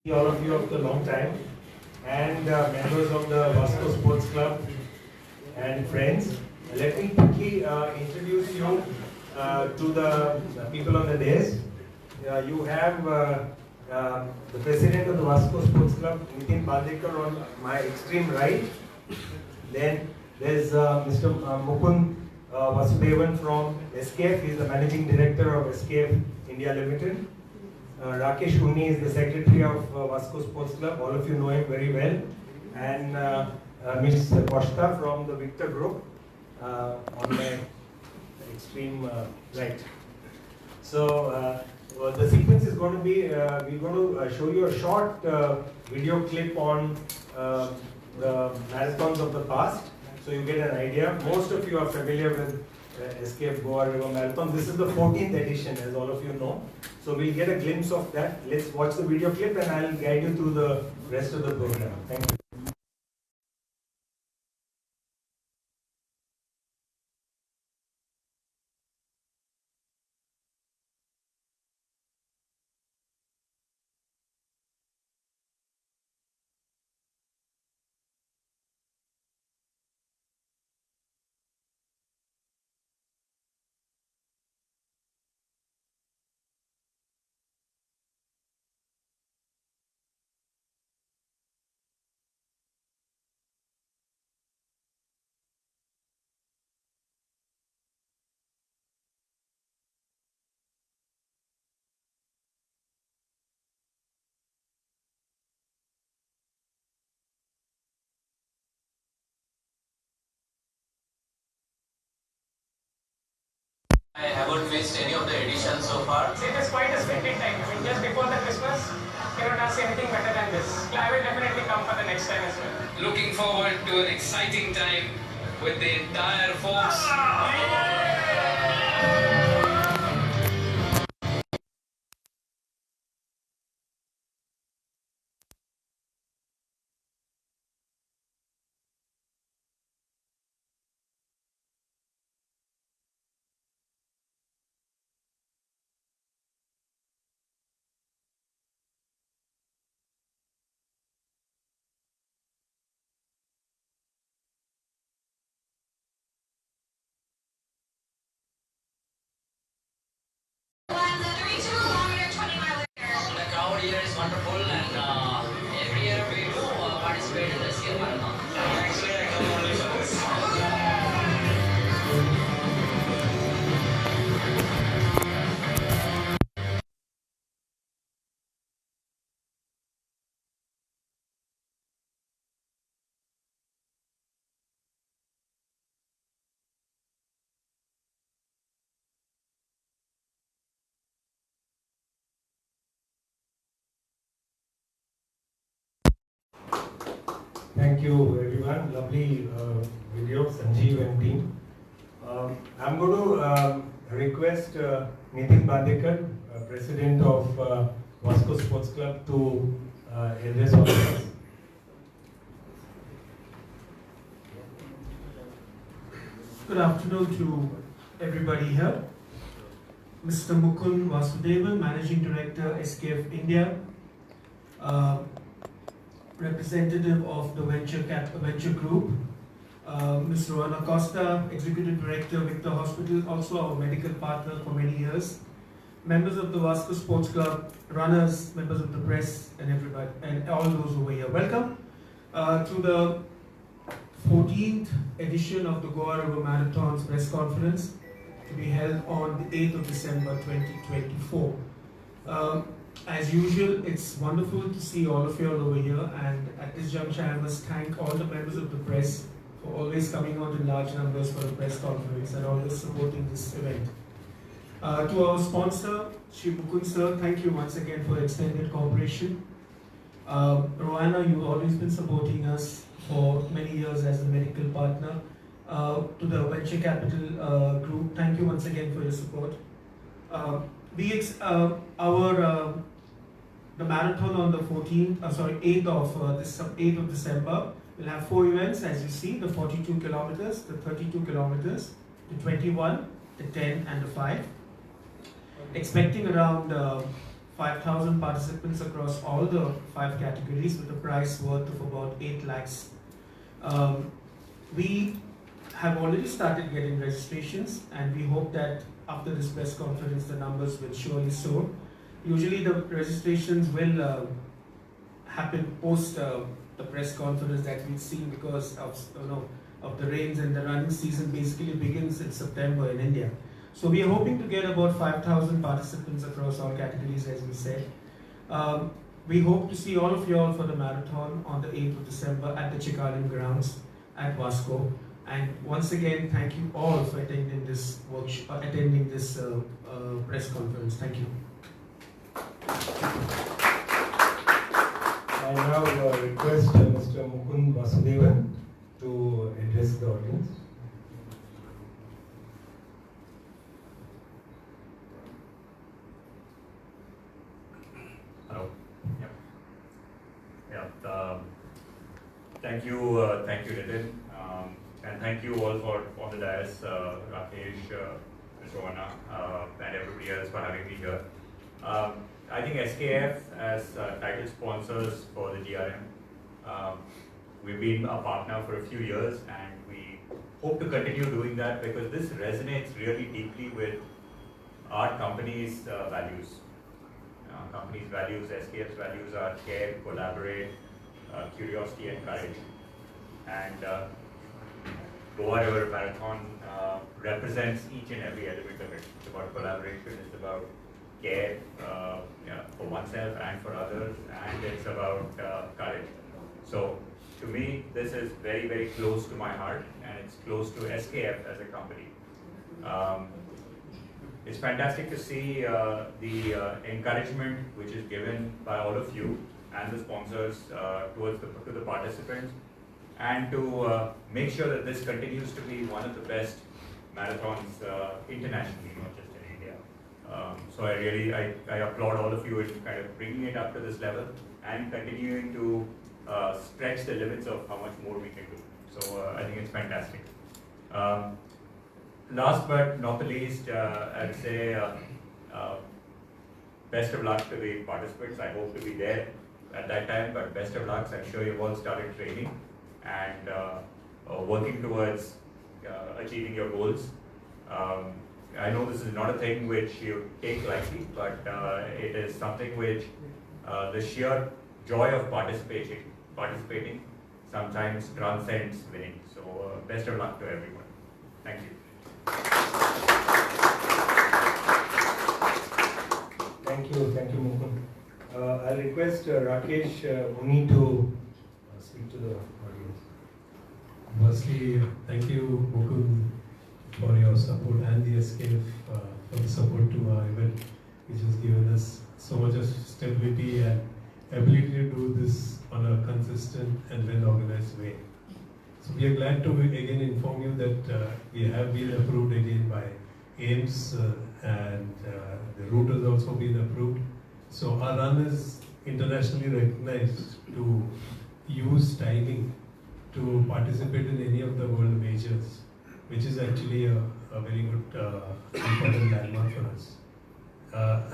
All of you of the long time and members of the Vasco Sports Club and friends. Let me quickly introduce you to the people on the dais. You have the president of the Vasco Sports Club, Nitin Bandekar, on my extreme right. Then there's Mr. Mukund Vasudevan from SKF. He is the managing director of SKF India Limited. Rakesh Unni is the secretary of Vasco Sports Club. All of you know him very well. And Ms. Costa from the Victor Group on my extreme right. So the sequence is going to be, we're going to show you a short video clip on the marathons of the past. So you get an idea. Most of you are familiar with SKF Goa River Marathon. This is the 14th edition, as all of you know. So we'll get a glimpse of that. Let's watch the video clip and I'll guide you through the rest of the program. Thank you. I haven't missed any of the editions so far. It is quite a splendid time. I mean, just before the Christmas, cannot ask anything better than this. I will definitely come for the next time as well. Looking forward to an exciting time with the entire folks. Here is wonderful and every year we do participate in the SKF Marathon. Actually, I come only for this. Thank you everyone. Lovely video, Sanjeev and team. I'm going to request Nitin Bandekar, President of Vasco Sports Club, to address all of us. Good afternoon to everybody here. Mr. Mukund Vasudevan, Managing Director, SKF India. Representative of the Venture Group, Ms. Roana Costa, Executive Director, Victor Hospital, also our medical partner for many years, members of the Vasco Sports Club, runners, members of the press, and everybody, and all those over here. Welcome to the 14th edition of the Goa River Marathon's press conference to be held on the 8th of December 2024. As usual, it's wonderful to see all of you all over here, and at this juncture I must thank all the members of the press for always coming out in large numbers for the press conference and always supporting this event. To our sponsor, Shri Mukund sir, thank you once again for extended cooperation. Roana, you've always been supporting us for many years as a medical partner. To the Venture Capital Group, thank you once again for your support. The marathon on the 8th of December will have 4 events, as you see: the 42 kilometers, the 32 kilometers, the 21, the 10 and the 5. Expecting around 5,000 participants across all the 5 categories with a prize worth of about 8 lakhs. We have already started getting registrations, and we hope that after this press conference the numbers will surely soar. Usually the registrations will happen post the press conference that we've seen, because of the rains, and the running season basically begins in September in India. So we are hoping to get about 5,000 participants across all categories, as we said. We hope to see all of you all for the marathon on the 8th of December at the Chikalim grounds at Vasco. And once again, thank you all for attending this workshop, attending this press conference. Thank you. I now request Mr. Mukund Vasudevan to address the audience. Hello. Thank you, Nitin, and thank you all for the dais, Rakesh, Ms. Rohana, and everybody else for having me here. I think SKF as title sponsors for the GRM, we've been a partner for a few years, and we hope to continue doing that because this resonates really deeply with our company's values. Company's values, SKF's values are care, collaborate, curiosity and courage. And Goa River Marathon represents each and every element of it. It's about collaboration, it's about care for oneself and for others, and it's about courage. So to me, this is very, very close to my heart, and it's close to SKF as a company. It's fantastic to see the encouragement which is given by all of you and the sponsors to the participants, and to make sure that this continues to be one of the best marathons internationally, not just in India. So I applaud all of you in kind of bringing it up to this level and continuing to stretch the limits of how much more we can do. So I think it's fantastic. Last but not the least, I'd say best of luck to the participants. I hope to be there at that time, but best of luck. I'm sure you've all started training and working towards achieving your goals. I know this is not a thing which you take lightly, but it is something which the sheer joy of participating sometimes transcends winning. So best of luck to everyone. Thank you. Thank you, Mukund. I'll request Rakesh Muni to speak to the audience. Firstly, thank you, Mukund, for your support, and the SKF for the support to our event, which has given us so much of stability and ability to do this on a consistent and well-organized way. So we are glad to again inform you that we have been approved again by AIMS, and the route has also been approved. So our run is internationally recognized to use timing to participate in any of the world majors, which is actually a very good important landmark for us.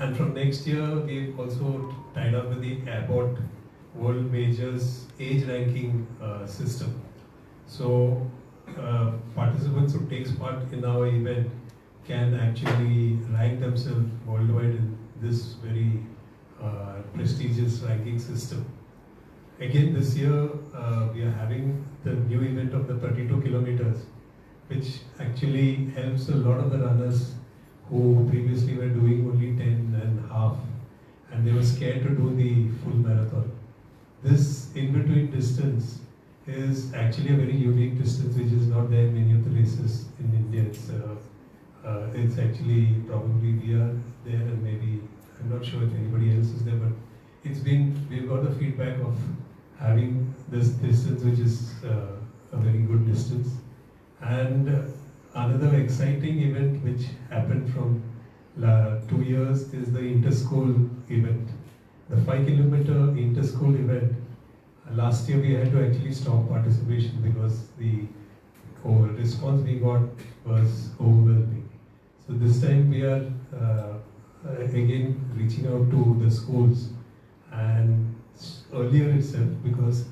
And from next year, we've also tied up with the Abbott World Majors age ranking system. So participants who takes part in our event can actually rank themselves worldwide in this very prestigious ranking system. Again, this year we are having the new event of the 32 kilometers, which actually helps a lot of the runners who previously were doing only 10 and a half, and they were scared to do the full marathon. This in-between distance is actually a very unique distance which is not there in many of the races in India. It's actually probably we are there, and maybe I'm not sure if anybody else is there, but we've got the feedback of having this distance which is a very good distance. And another exciting event which happened from 2 years is the inter-school event. The 5 kilometer inter-school event. Last year we had to actually stop participation because the response we got was overwhelming. So this time we are again reaching out to the schools and earlier itself, because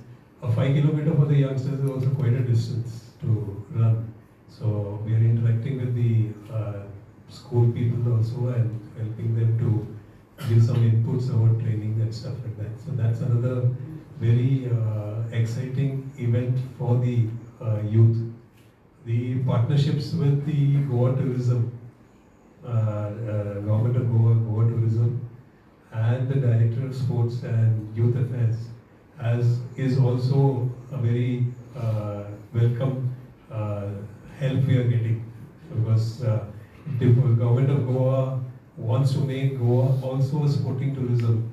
a 5 kilometer for the youngsters is also quite a distance to run. So we are interacting with the school people also and helping them to give some inputs about training and stuff like that. So that's another very exciting event for the youth. The partnerships with the Goa Tourism, Government of Goa Tourism, and the Director of Sports and Youth Affairs is also a very welcome help we are getting, because the Government of Goa wants to make Goa also a sporting tourism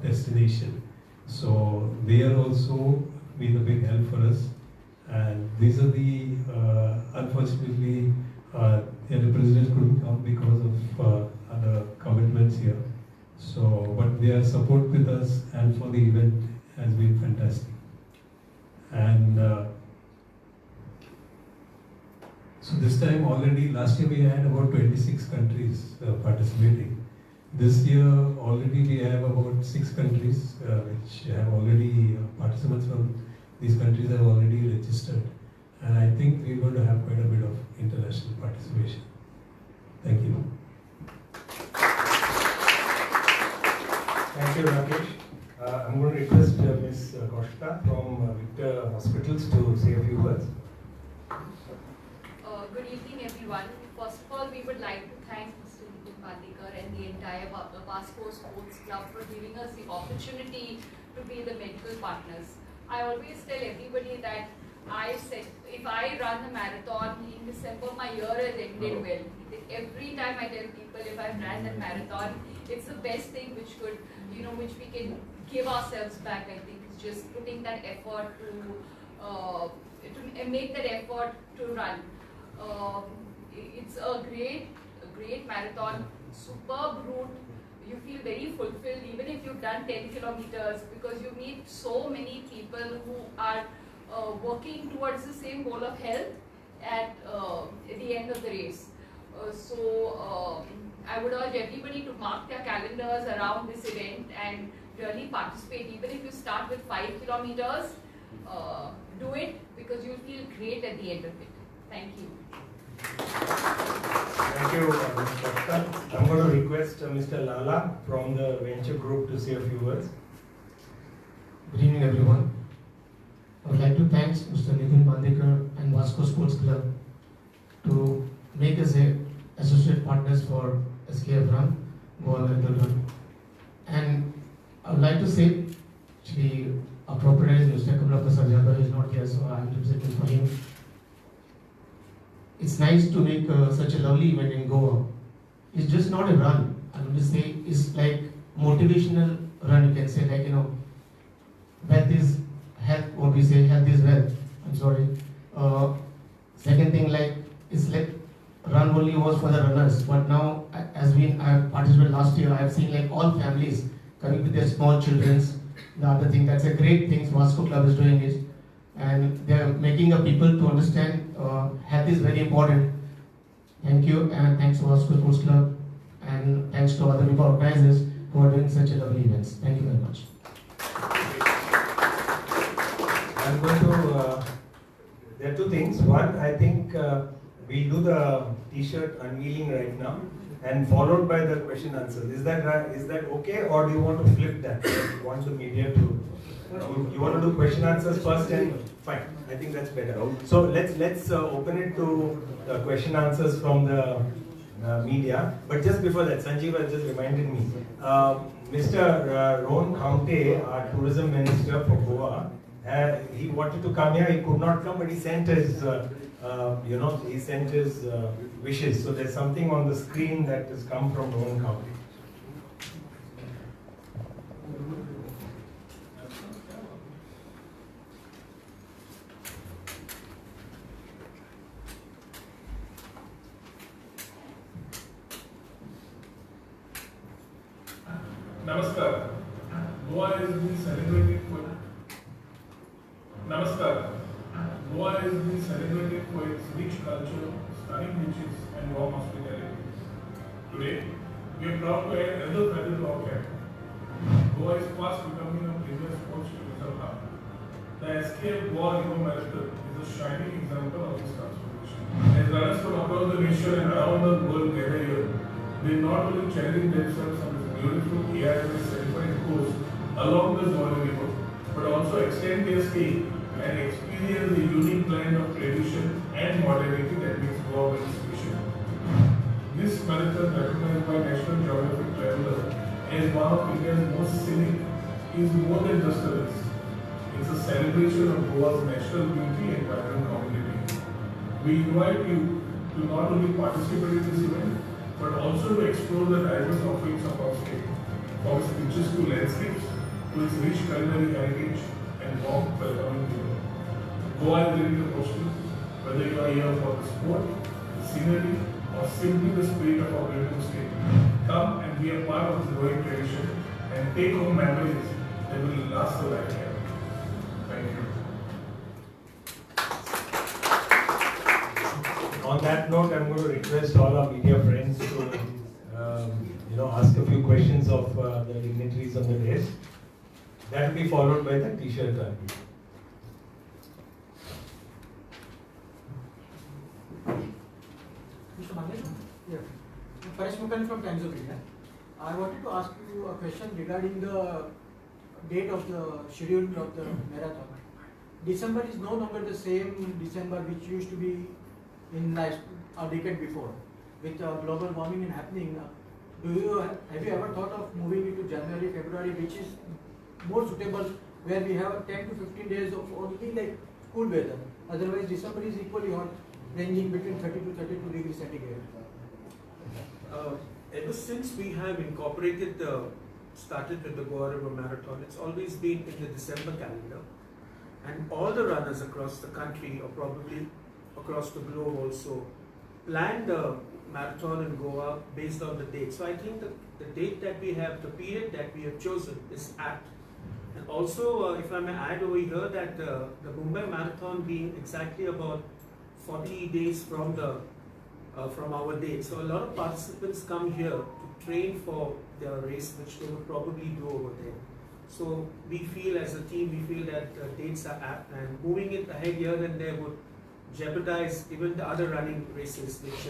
destination. So they are also been a big help for us, and these are the unfortunately the representatives couldn't come because of other commitments here. So, but their support with us and for the event has been fantastic. And so this time already, last year we had about 26 countries participating. This year already we have about 6 countries which have already, participants from these countries have already registered. And I think we're going to have quite a bit of international participation. Thank you. Thank you, Rakesh. I'm going to request Ms. Costa from Victor Hospitals to say a few words. Good evening, everyone. First of all, we would like to thank Mr. Nitin Pandekar and the entire Vasco Sports Club for giving us the opportunity to be the medical partners. I always tell everybody that if I run a marathon in December, my year has ended well. Every time I tell people if I've ran that marathon, it's the best thing which could, which we can give ourselves back. I think it's just putting that effort to make that effort to run. It's a great marathon, superb route. You feel very fulfilled even if you've done 10 kilometers, because you meet so many people who are working towards the same goal of health at the end of the race. So I would urge everybody to mark their calendars around this event and really participate. Even if you start with 5 kilometers, do it, because you'll feel great at the end of it. Thank you. Thank you, Ms. Costa. I'm going to request Mr. Lala from the venture group to say a few words. Good evening, everyone. I would like to thank Mr. Nitin Pandekar and Vasco Sports Club to make us associate partners for SKF Run, Goa Marathon Run. And I would like to say, actually, our proprietor Mr. Kamla Prasad Yadav is not here, so I am representing for him. It's nice to make such a lovely event in Goa. It's just not a run. I would just say it's like motivational run. You can say, like, wealth is health. What we say, health is wealth. I'm sorry. Second thing, like, it's like run only was for the runners, but now as I participated last year, I have seen like all families coming with their small children. The other thing, that's a great thing Vasco Club is doing is, and they are making people to understand health is very important. Thank you, and thanks to Vasco Sports Club, and thanks to other people organizers who are doing such a lovely events. Thank you very much. I'm going to, there are two things. One, I think we'll do the t-shirt unveiling right now and followed by the question answers. Is that right? Is that okay, or do you want to flip that? You want the media to, you want to do question answers first, and fine. I think that's better. So let's open it to question answers from the media. But just before that, Sanjeev has just reminded me. Mr. Ron Kaunte, our tourism minister for Goa, he wanted to come here. He could not come, but he sent his, he sent his wishes. So there's something on the screen that has come from Ron Kaunte. Namaskar. Goa is being celebrated for Goa is being celebrated for its rich culture, stunning beaches, and warm hospitality. Today, We are proud to add another feather to our cap. Goa is fast becoming a premier sports tourism hub. The SKF Goa Evo Marathon is a shining example of this transformation. As runners from across the nation and around the world gather here, they not only challenge themselves on this beautiful AIS certified course along the Goan River, but also extend their stay and experience the unique blend of tradition and modernity that makes Goa very special. This marathon, recognized by National Geographic Traveler as one of India's most scenic, is more than just a race. It's a celebration of Goa's natural beauty and vibrant community. We invite you to not only participate in this event, but also to explore the diverse offerings of our state, from its picturesque landscapes to its rich culinary heritage and warm welcoming people. Goa is ready to host you, whether you are here for the sport, the scenery, or simply the spirit of our beautiful state. Come and be a part of this growing tradition and take home memories that will last a lifetime. Thank you. On that note, I'm going to request all our media friends to ask a few questions of the dignitaries on the dais. That will be followed by the t-shirt run. Mr. Mangesh? Yeah. Paresh Mukhan from Times of India. I wanted to ask you a question regarding the date of the schedule of the marathon. December is no longer the same December which used to be in a decade before. With global warming and happening, have you ever thought of moving it to January, February, which is more suitable, where we have 10 to 15 days of only like cool weather? Otherwise, December is equally hot, ranging between 30 to 32 degrees centigrade. Ever since we have incorporated started with the Goa River Marathon, it's always been in the December calendar, and all the runners across the country, or probably across the globe also, planned the marathon in Goa based on the date. So I think the date that we have, the period that we have chosen is apt. And also, if I may add over here, that the Mumbai Marathon being exactly about 40 days from our date. So a lot of participants come here to train for their race, which they would probably do over there. So we feel as a team, we feel that the dates are apt, and moving it ahead here and there would jeopardize even the other running races which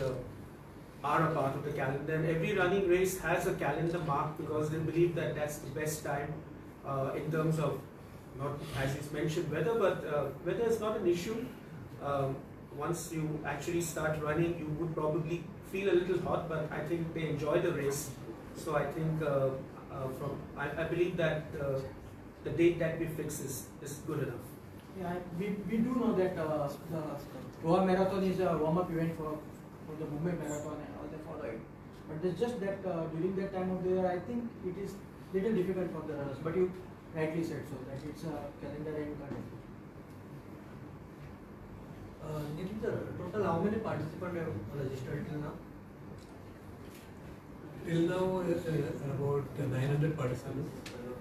are a part of the calendar. And every running race has a calendar mark because they believe that that's the best time in terms of, not as is mentioned weather, but weather is not an issue. Once you actually start running, you would probably feel a little hot, but I think they enjoy the race. So I think I believe that the date that we fix is good enough. Yeah, we do know that the Goa Marathon is a warm-up event for the Mumbai Marathon and all the following. But it's just that during that time of the year, I think it is little difficult for the runners. But you rightly said so, that it's a calendar and the total how many participants have registered till now? Till now, about 900 participants,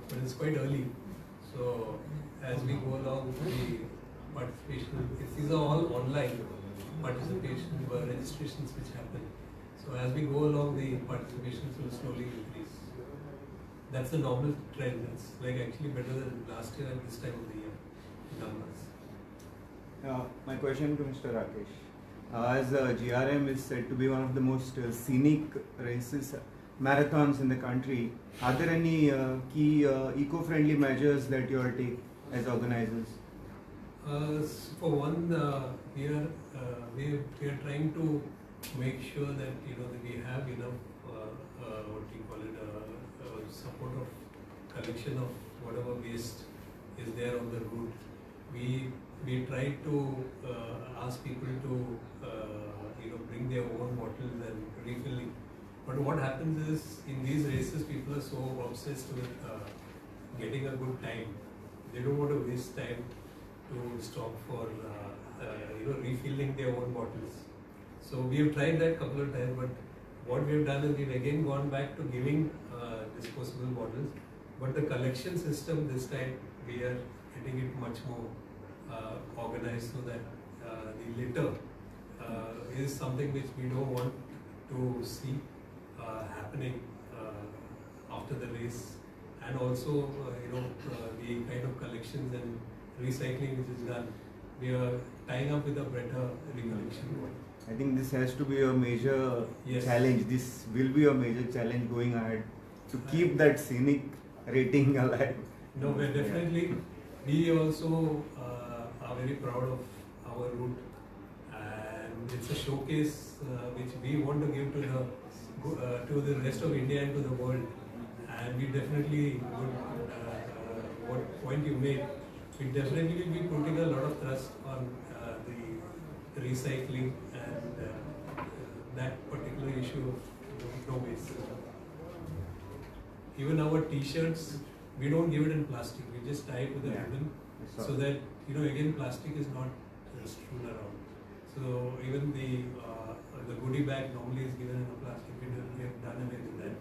but it's quite early. So, as we go along, the participation, these are all online participation registrations which happen. So, as we go along, the participations will slowly increase. That's the normal trend. It's like actually better than last year at this time of the year numbers. My question to Mr. Rakesh. As GRM is said to be one of the most scenic races, marathons in the country, are there any key eco-friendly measures that you are taking as organizers? For one, we are trying to make sure that that we have enough support of collection of whatever waste is there on the route. We try to ask people to bring their own bottles and refilling. But what happens is, in these races, people are so obsessed with getting a good time. They don't want to waste time to stop for refilling their own bottles. So we have tried that a couple of times, but what we have done is we've again gone back to giving disposable bottles. But the collection system this time, we are getting it much more organized so that the litter is something which we don't want to see happening after the race, and also the kind of collections and recycling which is done. We are tying up with a better recollection. I think this has to be a major Yes. challenge. This will be a major challenge going ahead to keep that scenic rating alive. No, we're definitely, we also are very proud of our route, and it's a showcase which we want to give to the rest of India and to the world. And we definitely would, what point you made, we definitely will be putting a lot of thrust on the recycling and that particular issue of no waste. Even our t-shirts, we don't give it in plastic, we just tie it with a ribbon, so that, again, plastic is not strewn around. So even the goodie bag normally is given in a plastic, we have done away with that.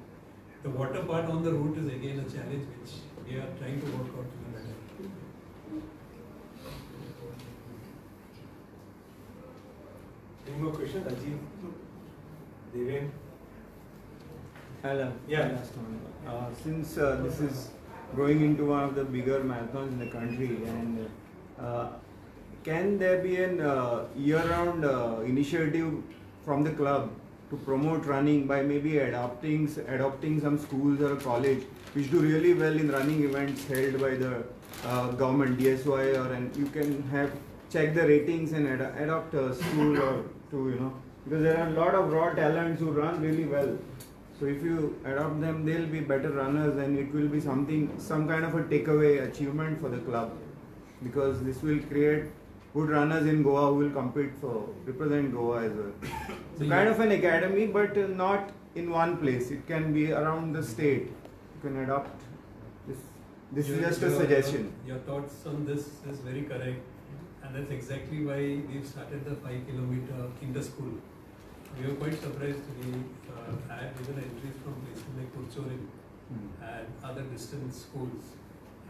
The water part on the route is again a challenge which we are trying to work out to be better. Any more questions? Ajit? Deven? Hello. Yeah. Last one. Since this is going into one of the bigger marathons in the country, and can there be an year-round initiative from the club to promote running by maybe adopting some schools or a college which do really well in running events held by the government, DSY, and you can check the ratings and adopt a school or two, because there are a lot of raw talents who run really well. So if you adopt them, they'll be better runners, and it will be some kind of a takeaway achievement for the club, because this will create good runners in Goa who will represent Goa as well. So kind of an academy, but not in one place. It can be around the state. You can adopt this. This is just a suggestion. Your thoughts on this is very correct, and that's exactly why we've started the 5-kilometer inter-school. We were quite surprised. We had even entries from places like Kurchorin and other distant schools.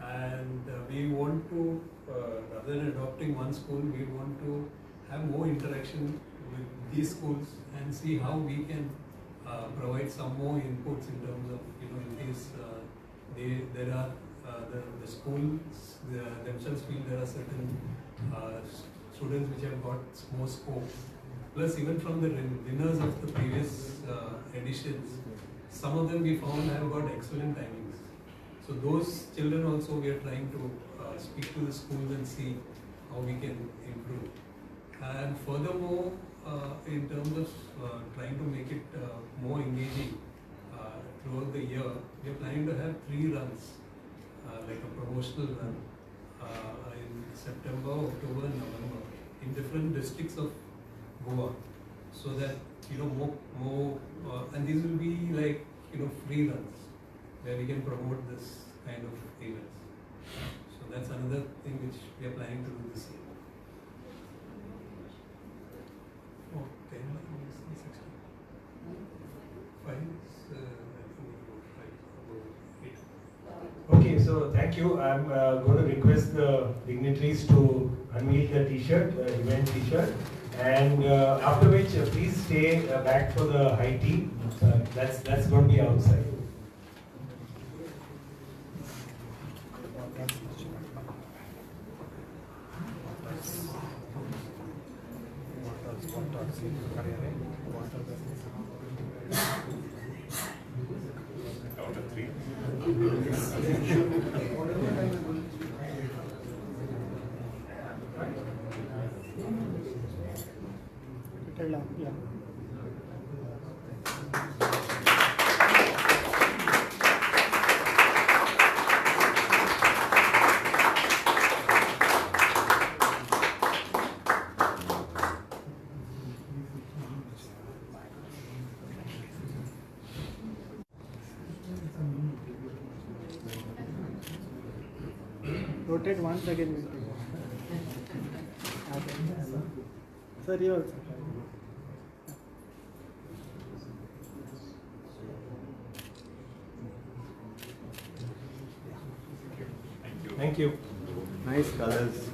And we want to, rather than adopting one school, we want to have more interaction with these schools and see how we can provide some more inputs in terms of, in case there are the schools themselves feel there are certain students which have got more scope. Plus, even from the winners of the previous editions, some of them we found have got excellent timings. So those children also we are trying to speak to the schools and see how we can improve. And furthermore, in terms of trying to make it more engaging throughout the year, we are planning to have 3 runs, like a promotional run in September, October and November in different districts of Goa, so that more and these will be like free runs where we can promote this kind of events. So that's another thing which we are planning to do this year. Oh, 10, 16, 5, Okay, so thank you. I'm going to request the dignitaries to unveil the t-shirt, the event t-shirt, and after which please stay back for the high tea. That's going to be outside. Yeah. Rotate once again. Sir, you also. Thank you. Nice colors.